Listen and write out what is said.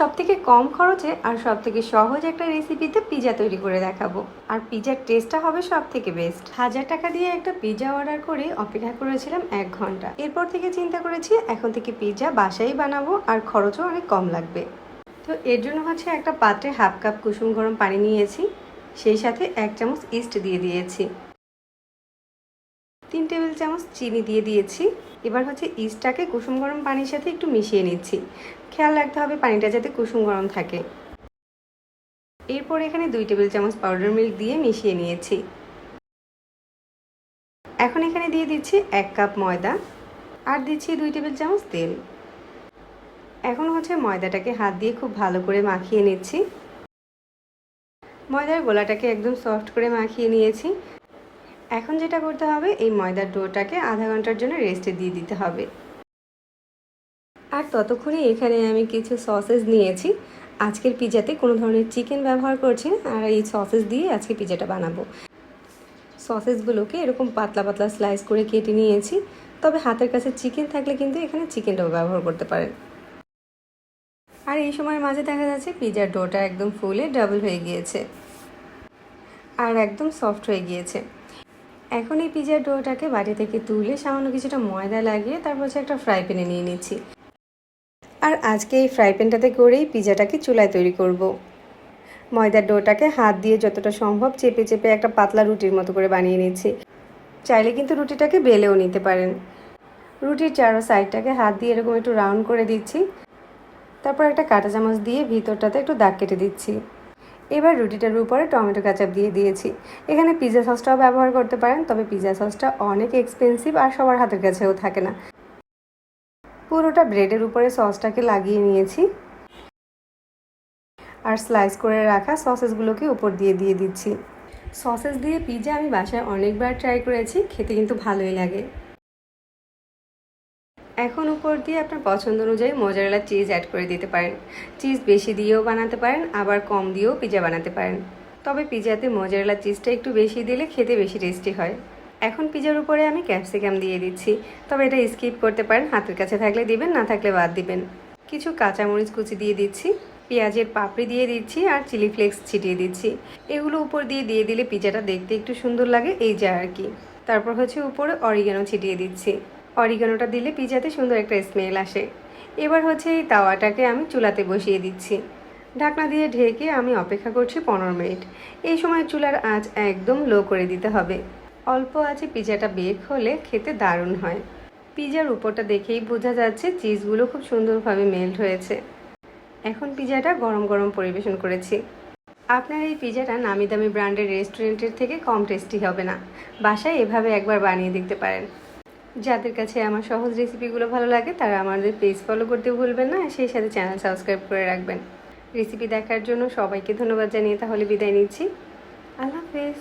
সবথেকে কম খরচে আর সবথেকে সহজ একটা রেসিপিতে পিৎজা তৈরি করে দেখাবো। আর পিৎজার টেস্টটা হবে সবথেকে বেস্ট। 1000 টাকা দিয়ে একটা পিৎজা অর্ডার করে অপেক্ষা করেছিলাম 1 ঘন্টা। এরপর থেকে চিন্তা করেছি এখন থেকে পিৎজা বাসায় বানাবো আর খরচও অনেক কম লাগবে। তো এর জন্য হচ্ছে একটা পাত্রে হাফ কাপ কুসুম গরম পানি নিয়েছি, সেই সাথে 1 চামচ ইস্ট দিয়ে দিয়েছি, 3 টেবিল চামচ চিনি দিয়ে দিয়েছি। এবার হচ্ছে ইস্টটাকে কুসুম গরম পানির সাথে একটু মিশিয়ে নিচ্ছি। খেয়াল রাখতে হবে পানিটা যাতে কুসুম গরম থাকে। এরপর এখানে 2 টেবিল চামচ পাউডার মিল্ক দিয়ে মিশিয়ে নিয়েছি। এখন এখানে দিয়ে দিচ্ছি 1 কাপ ময়দা আর দিচ্ছি 2 টেবিল চামচ তেল। এখন হচ্ছে ময়দাটাকে হাত দিয়ে খুব ভালো করে মাখিয়ে নিচ্ছি। ময়দার গোলাটাকে একদম সফট করে মাখিয়ে নিয়েছি। এখন যেটা করতে হবে, এই ময়দার ডোটাকে আধা ঘন্টার জন্য রেস্টে দিয়ে দিতে হবে। আর ততক্ষণে এখানে আমি কিছু সসেস নিয়েছি। আজকের পিৎজাতে কোনো ধরনের চিকেন ব্যবহার করছি না, আর এই সসেস দিয়ে আজকে পিৎজাটা বানাবো। সসেসগুলোকে এরকম পাতলা পাতলা স্লাইস করে কেটে নিয়েছি। তবে হাতের কাছে চিকেন থাকলে কিন্তু এখানে চিকেনটাও ব্যবহার করতে পারেন। আর এই সময়ের মাঝে দেখা যাচ্ছে পিৎজার ডোটা একদম ফুলে ডাবল হয়ে গিয়েছে আর একদম সফট হয়ে গিয়েছে। এখন এই পিৎজার ডোটাকে বাটি থেকে তুলে সামান্য কিছুটা ময়দা লাগিয়ে তারপর হচ্ছে একটা ফ্রাই প্যানে নিয়ে নিচ্ছি। আর আজকে এই ফ্রাই প্যানটাতে করেই পিৎজাটাকে চুলায় তৈরি করব। ময়দার ডোটাকে হাত দিয়ে যতটা সম্ভব চেপে চেপে একটা পাতলা রুটির মতো করে বানিয়ে নিচ্ছি। চাইলে কিন্তু রুটিটাকে বেলেও নিতে পারেন। রুটির চারো সাইডটাকে হাত দিয়ে এরকম একটু রাউন্ড করে দিচ্ছি। তারপর একটা কাঁটা চামচ দিয়ে ভিতরটাতে একটু দাগ কেটে দিচ্ছি। এবার রুটিটার উপরে টমেটো কেচাপ দিয়ে দিয়েছি। এখানে পিৎজা সসটাও ব্যবহার করতে পারেন, তবে পিৎজা সসটা অনেক এক্সপেন্সিভ আর সবার হাতের কাছেও থাকে না। পুরোটা ব্রেডের উপরে সসটাকে লাগিয়ে নিয়েছি আর স্লাইস করে রাখা সসেসগুলোকে উপর দিয়ে দিচ্ছি। সসেস দিয়ে পিৎজা আমি বাসায় অনেকবার ট্রাই করেছি, খেতে কিন্তু ভালোই লাগে। এখন উপর দিয়ে আপনার পছন্দ অনুযায়ী মোজারেলা চিজ অ্যাড করে দিতে পারেন। চিজ বেশি দিয়েও বানাতে পারেন, আবার কম দিয়েও পিৎজা বানাতে পারেন। তবে পিৎজাতে মোজারেলা চিজটা একটু বেশি দিলে খেতে বেশি টেস্টি হয়। এখন পিৎজার উপরে আমি ক্যাপসিকাম দিয়ে দিচ্ছি, তবে এটা স্কিপ করতে পারেন, হাতের কাছে থাকলে দিবেন, না থাকলে বাদ দিবেন। কিছু কাঁচামরিচ কুচি দিয়ে দিচ্ছি, পেঁয়াজের পাপড়ি দিয়ে দিচ্ছি আর চিলি ফ্লেক্স ছিটিয়ে দিচ্ছি। এগুলো উপর দিয়ে দিলে পিৎজাটা দেখতে একটু সুন্দর লাগে, এই যা আর কি। তারপর হচ্ছে উপরে অরিগানো ছিটিয়ে দিচ্ছি। অরিগানোটা দিলে পিৎজাতে সুন্দর একটা স্মেল আসে। এবার হচ্ছে এই তাওয়াটাকে আমি চুলাতে বসিয়ে দিচ্ছি। ঢাকনা দিয়ে ঢেকে আমি অপেক্ষা করছি 15 মিনিট। এই সময় চুলার আঁচ একদম লো করে দিতে হবে। অল্প আঁচে পিৎজাটা বেক হলে খেতে দারুণ হয়। পিৎজার উপরটা দেখেই বোঝা যাচ্ছে চিজগুলো খুব সুন্দরভাবে মেল্ট হয়েছে। এখন পিৎজাটা গরম গরম পরিবেশন করেছি। আপনার এই পিৎজাটা নামি দামি ব্র্যান্ডের রেস্টুরেন্টের থেকে কম টেস্টি হবে না। বাসায় এভাবে একবার বানিয়ে দেখতে পারেন। যাদের কাছে আমার সহজ রেসিপিগুলো ভালো লাগে তারা আমাদের পেজ ফলো করতে ভুলবেন না, সেই সাথে চ্যানেল সাবস্ক্রাইব করে রাখবেন। রেসিপি দেখার জন্য সবাইকে ধন্যবাদ জানিয়ে তাহলে বিদায় নিচ্ছি। আল্লাহ হাফেজ।